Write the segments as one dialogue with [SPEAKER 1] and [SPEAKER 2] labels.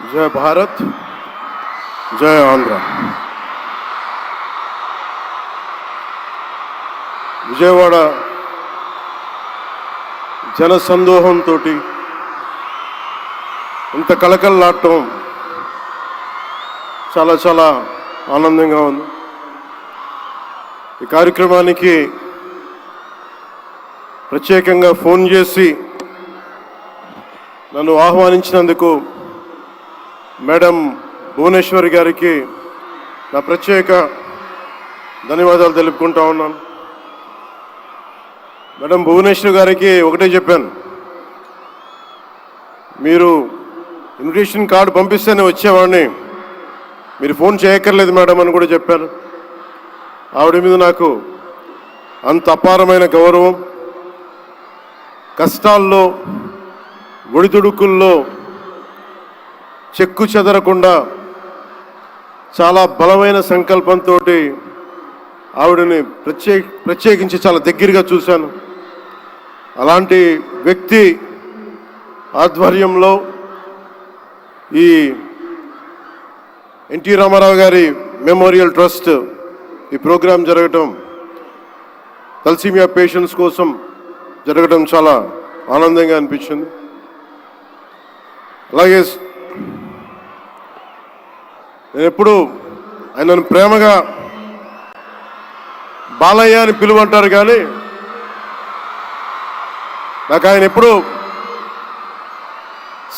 [SPEAKER 1] జై భారత్, జై ఆంధ్ర. విజయవాడ జనసందోహంతో ఇంత కలకలలాడటం చాలా చాలా ఆనందంగా ఉంది. ఈ కార్యక్రమానికి ప్రత్యేకంగా ఫోన్ చేసి నన్ను ఆహ్వానించినందుకు మేడం భువనేశ్వరి గారికి నా ప్రత్యేక ధన్యవాదాలు తెలుపుకుంటా ఉన్నాను. మేడం భువనేశ్వరి గారికి ఒకటే చెప్పాను, మీరు ఇన్విటేషన్ కార్డు పంపిస్తేనే వచ్చేవాడిని, మీరు ఫోన్ చేయక్కర్లేదు మేడం అని కూడా చెప్పాను. ఆవిడ మీద నాకు అంత అపారమైన గౌరవం. కష్టాల్లో ఒడిదుడుకుల్లో చెక్కు చెదరకుండా చాలా బలమైన సంకల్పంతో ఆవిడని ప్రత్యేకించి చాలా దగ్గరగా చూశాను. అలాంటి వ్యక్తి ఆధ్వర్యంలో ఈ ఎన్టీ రామారావు గారి మెమోరియల్ ట్రస్ట్ ఈ ప్రోగ్రాం జరగటం, తలసీమియా పేషెంట్స్ కోసం జరగడం చాలా ఆనందంగా అనిపించింది. అలాగే నేను ఎప్పుడు ఆయనను ప్రేమగా బాలయ్య అని పిలువంటారు, కానీ నాకు ఆయన ఎప్పుడు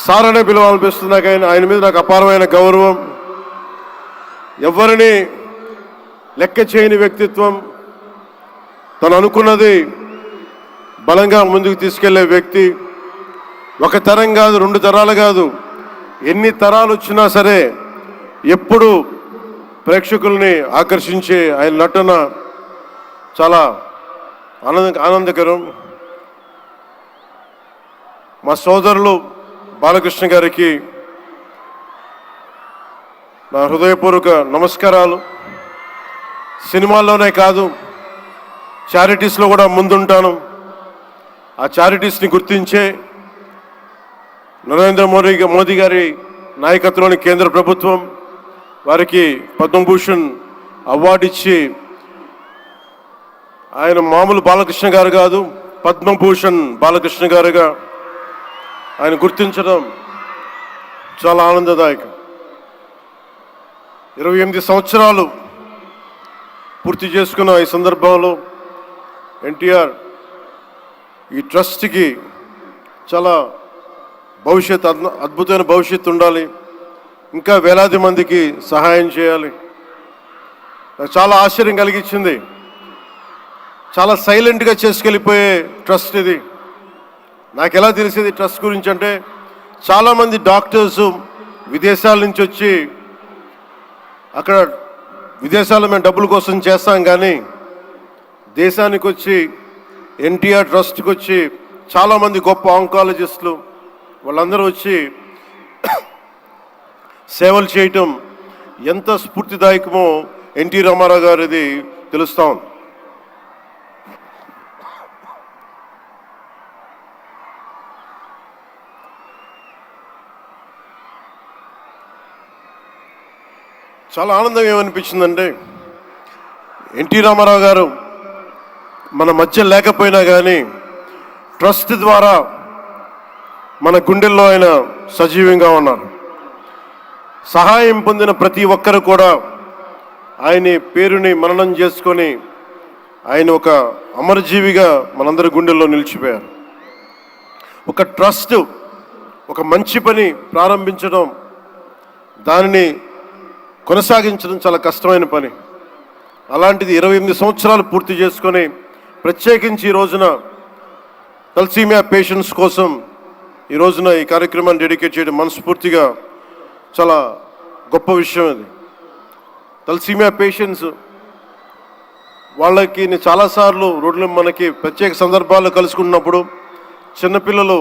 [SPEAKER 1] సార్ అనే పిలవాలనిపిస్తుంది. నాకు ఆయన మీద నాకు అపారమైన గౌరవం. ఎవరిని లెక్క చేయని వ్యక్తిత్వం, తను అనుకున్నది బలంగా ముందుకు తీసుకెళ్లే వ్యక్తి. ఒక తరం కాదు, 2 తరాలు కాదు, ఎన్ని తరాలు వచ్చినా సరే ఎప్పుడు ప్రేక్షకుల్ని ఆకర్షించే ఆయన నటన చాలా ఆనందకరం. మా సోదరులు బాలకృష్ణ గారికి నా హృదయపూర్వక నమస్కారాలు. సినిమాల్లోనే కాదు, చారిటీస్లో కూడా ముందుంటాను. ఆ చారిటీస్ని గుర్తించే నరేంద్ర మోదీ గారి నాయకత్వంలోని కేంద్ర ప్రభుత్వం వారికి పద్మభూషణ్ అవార్డు ఇచ్చి, ఆయన మామూలు బాలకృష్ణ గారు కాదు, పద్మభూషణ్ బాలకృష్ణ గారుగా ఆయన గుర్తించడం చాలా ఆనందదాయకం. 28 సంవత్సరాలు పూర్తి చేసుకున్న ఈ సందర్భంలో ఎన్టీఆర్ ఈ ట్రస్ట్కి చాలా అద్భుతమైన భవిష్యత్తు ఉండాలి, ఇంకా వేలాది మందికి సహాయం చేయాలి. నాకు చాలా ఆశ్చర్యం కలిగించింది. చాలా సైలెంట్గా చేసుకెళ్ళిపోయే ట్రస్ట్ ఇది. నాకు ఎలా తెలిసేది ట్రస్ట్ గురించి అంటే, చాలామంది డాక్టర్స్ విదేశాల నుంచి వచ్చి అక్కడ విదేశాల్లో మేము డబ్బుల కోసం చేస్తాం, కానీ దేశానికి వచ్చి ఎన్టీఆర్ ట్రస్ట్కి వచ్చి చాలామంది గొప్ప ఆంకాలజిస్టులు వాళ్ళందరూ వచ్చి సేవలు చేయటం ఎంత స్ఫూర్తిదాయకమో ఎన్టీ రామారావు గారిది తెలుస్తా ఉంది. చాలా ఆనందం ఏమనిపించిందంటే, ఎన్టీ రామారావు గారు మన మధ్య లేకపోయినా కానీ ట్రస్ట్ ద్వారా మన గుండెల్లో ఆయన సజీవంగా ఉన్నారు. సహాయం పొందిన ప్రతి ఒక్కరు కూడా ఆయన పేరుని మననం చేసుకొని ఆయన ఒక అమరజీవిగా మనందరి గుండెల్లో నిలిచిపోయారు. ఒక ట్రస్ట్, ఒక మంచి పని ప్రారంభించడం, దానిని కొనసాగించడం చాలా కష్టమైన పని. అలాంటిది 28 సంవత్సరాలు పూర్తి చేసుకొని ప్రత్యేకించి ఈ రోజున తలసీమియా పేషెంట్స్ కోసం ఈ రోజున ఈ కార్యక్రమాన్ని డెడికేట్ చేయడం మనస్ఫూర్తిగా చాలా గొప్ప విషయం. ఇది తలసీమియా పేషెంట్స్ వాళ్ళకి నేను చాలాసార్లు రోడ్లు మనకి ప్రత్యేక సందర్భాల్లో కలుసుకున్నప్పుడు చిన్నపిల్లలు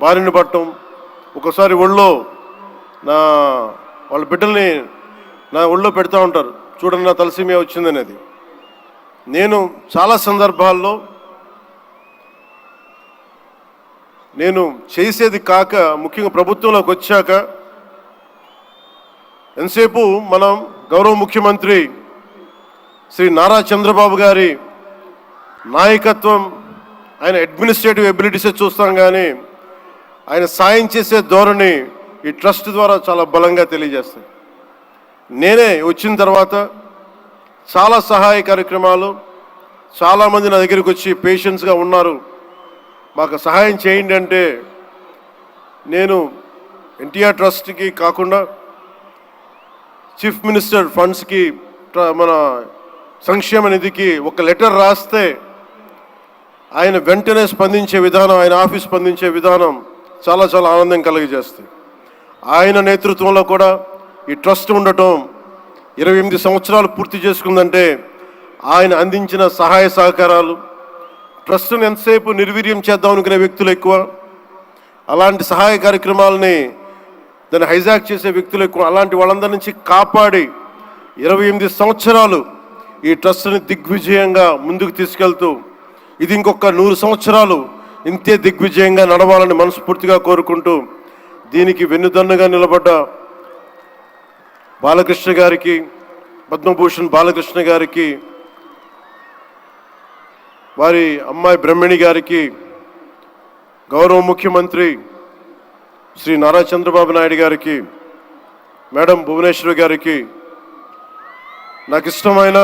[SPEAKER 1] బారిన పడటం, ఒకసారి ఒళ్ళో వాళ్ళ బిడ్డల్ని నా ఒళ్ళో పెడతా ఉంటారు, చూడండి నా తలసీమియా వచ్చిందనేది. నేను చాలా సందర్భాల్లో నేను చేసేది కాక, ముఖ్యంగా ప్రభుత్వంలోకి వచ్చాక ఎంతసేపు మనం గౌరవ ముఖ్యమంత్రి శ్రీ నారా చంద్రబాబు గారి నాయకత్వం, ఆయన అడ్మినిస్ట్రేటివ్ ఎబిలిటీసే చూస్తాం, కానీ ఆయన సాయం చేసే ధోరణి ఈ ట్రస్ట్ ద్వారా చాలా బలంగా తెలియజేస్తాయి. నేనే వచ్చిన తర్వాత చాలా సహాయ కార్యక్రమాలు, చాలామంది నా దగ్గరికి వచ్చి పేషెంట్స్గా ఉన్నారు, మాకు సహాయం చేయండి అంటే, నేను ఎన్టీఆర్ ట్రస్ట్కి కాకుండా చీఫ్ మినిస్టర్ ఫండ్స్కి, మన సంక్షేమ నిధికి ఒక లెటర్ రాస్తే ఆయన వెంటనే స్పందించే విధానం, ఆయన ఆఫీస్ స్పందించే విధానం చాలా చాలా ఆనందం కలిగజేస్తుంది. ఆయన నేతృత్వంలో కూడా ఈ ట్రస్ట్ ఉండటం 28 సంవత్సరాలు పూర్తి చేసుకుందంటే ఆయన అందించిన సహాయ సహకారాలు, ట్రస్ట్ను ఎంతసేపు నిర్వీర్యం చేద్దాం అనుకునే వ్యక్తులు ఎక్కువ, అలాంటి సహాయ కార్యక్రమాలని దాన్ని హైజాక్ చేసే వ్యక్తులు ఎక్కువ. అలాంటి వాళ్ళందరి నుంచి కాపాడి 28 సంవత్సరాలు ఈ ట్రస్ట్ని దిగ్విజయంగా ముందుకు తీసుకెళ్తూ, ఇది ఇంకొక 100 సంవత్సరాలు ఇంతే దిగ్విజయంగా నడవాలని మనస్ఫూర్తిగా కోరుకుంటూ, దీనికి వెన్నుదన్నుగా నిలబడ్డ బాలకృష్ణ గారికి, పద్మభూషణ్ బాలకృష్ణ గారికి, వారి అమ్మాయి బ్రహ్మణి గారికి, గౌరవ ముఖ్యమంత్రి శ్రీ నారా చంద్రబాబు నాయుడు గారికి, మేడం భువనేశ్వరి గారికి, నాకు ఇష్టమైన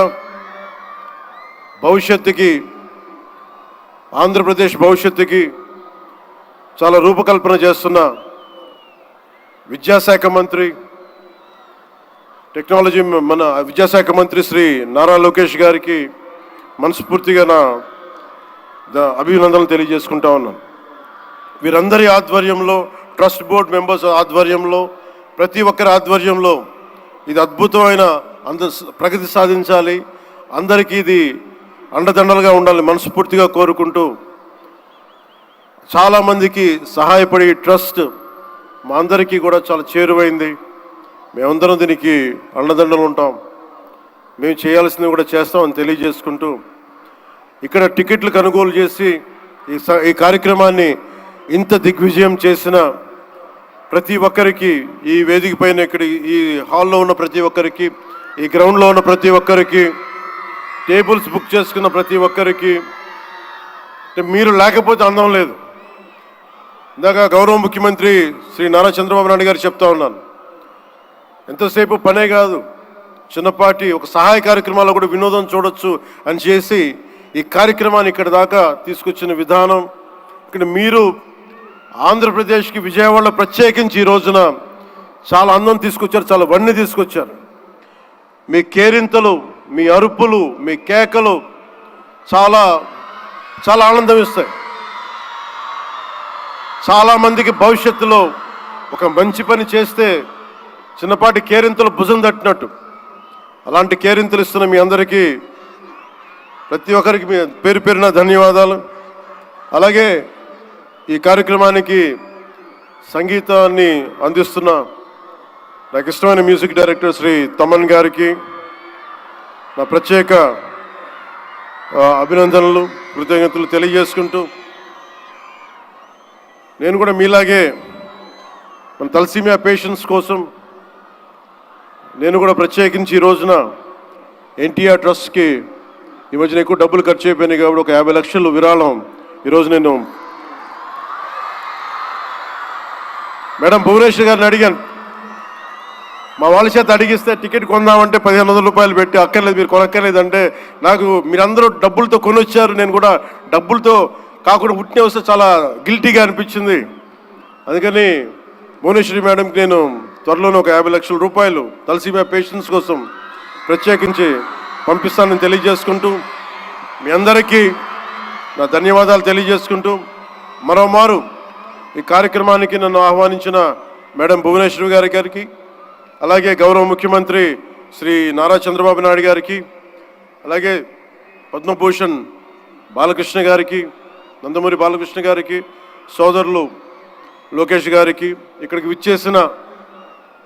[SPEAKER 1] భవిష్యత్తుకి, ఆంధ్రప్రదేశ్ భవిష్యత్తుకి చాలా రూపకల్పన చేస్తున్న విద్యాశాఖ మంత్రి, టెక్నాలజీ మన విద్యాశాఖ మంత్రి శ్రీ నారా లోకేష్ గారికి మనస్ఫూర్తిగా నా అభినందనలు తెలియజేసుకుంటా ఉన్నాను. వీరందరి ఆధ్వర్యంలో, ట్రస్ట్ బోర్డ్ మెంబర్స్ ఆధ్వర్యంలో, ప్రతి ఒక్కరి ఆధ్వర్యంలో ఇది అద్భుతమైన ప్రగతి సాధించాలి, అందరికీ ఇది అండదండలుగా ఉండాలి మనస్ఫూర్తిగా కోరుకుంటూ, చాలామందికి సహాయపడే ట్రస్ట్ మా అందరికీ కూడా చాలా చేరువైంది. మేమందరం దీనికి అండదండలు ఉంటాం, మేము చేయాల్సింది కూడా చేస్తామని తెలియజేసుకుంటూ, ఇక్కడ టికెట్లు కొనుగోలు చేసి ఈ కార్యక్రమాన్ని ఇంత దిగ్విజయం చేసిన ప్రతి ఒక్కరికి, ఈ వేదిక పైన, ఇక్కడ ఈ హాల్లో ఉన్న ప్రతి ఒక్కరికి, ఈ గ్రౌండ్లో ఉన్న ప్రతి ఒక్కరికి, టేబుల్స్ బుక్ చేసుకున్న ప్రతి ఒక్కరికి, మీరు లేకపోతే అందం లేదు. ఇందాక గౌరవ ముఖ్యమంత్రి శ్రీ నారా చంద్రబాబు నాయుడు గారు చెప్తా ఉన్నాను, ఎంతసేపు పనే కాదు, చిన్నపాటి ఒక సహాయ కార్యక్రమాల్లో కూడా వినోదం చూడొచ్చు అని చేసి ఈ కార్యక్రమాన్ని ఇక్కడ దాకా తీసుకొచ్చిన విధానం, ఇక్కడ మీరు ఆంధ్రప్రదేశ్కి విజయవాడలో ప్రత్యేకించి ఈ రోజున చాలా అందం తీసుకొచ్చారు, చాలా వన్నె తీసుకొచ్చారు. మీ కేరింతలు, మీ అరుపులు, మీ కేకలు చాలా చాలా ఆనందం ఇస్తాయి. చాలామందికి భవిష్యత్తులో ఒక మంచి పని చేస్తే చిన్నపాటి కేరింతలు భుజం తట్టినట్టు, అలాంటి కేరింతలు ఇస్తున్న మీ అందరికీ, ప్రతి ఒక్కరికి మీ పేరు పేరున ధన్యవాదాలు. అలాగే ఈ కార్యక్రమానికి సంగీతాన్ని అందిస్తున్న నాకు ఇష్టమైన మ్యూజిక్ డైరెక్టర్ శ్రీ తమన్ గారికి నా ప్రత్యేక అభినందనలు, కృతజ్ఞతలు తెలియజేసుకుంటూ, నేను కూడా మీలాగే మన తలసీమియా పేషెంట్స్ కోసం నేను కూడా ప్రత్యేకించి ఈ రోజున ఎన్టీఆర్ ట్రస్ట్కి ఈ మధ్యన ఎక్కువ డబ్బులు ఖర్చు అయిపోయినాయి కాబట్టి ఒక 50 లక్షలు విరాళం ఈరోజు నేను మేడం భువనేశ్వర్ గారిని అడిగాను. మా వాళ్ళ చేత అడిగిస్తే టికెట్ కొందామంటే 1500 రూపాయలు పెట్టి, అక్కర్లేదు మీరు కొనక్కర్లేదంటే, నాకు మీరందరూ డబ్బులతో కొనొచ్చారు, నేను కూడా డబ్బులతో కాకుండా ఉట్టినే వస్తే చాలా గిల్టీగా అనిపించింది. అందుకని భువనేశ్వరి మేడంకి నేను త్వరలోనే ఒక 50 లక్షల రూపాయలు తలసీమియా పేషెంట్స్ కోసం ప్రత్యేకించి పంపిస్తానని తెలియజేసుకుంటూ, మీ అందరికీ నా ధన్యవాదాలు తెలియజేసుకుంటూ, మరోమారు ఈ కార్యక్రమానికి నన్ను ఆహ్వానించిన మేడం భువనేశ్వరి గారికి, అలాగే గౌరవ ముఖ్యమంత్రి శ్రీ నారా చంద్రబాబు నాయుడు గారికి, అలాగే పద్మభూషణ్ బాలకృష్ణ గారికి, నందమూరి బాలకృష్ణ గారికి, సోదరులు లోకేష్ గారికి, ఇక్కడికి విచ్చేసిన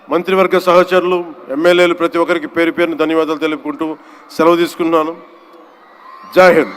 [SPEAKER 1] మంత్రివర్గ సహచరులు, ఎమ్మెల్యేలు, ప్రతి ఒక్కరికి పేరు పేరున ధన్యవాదాలు తెలుపుకుంటూ సెలవు తీసుకున్నాను. జై హింద్.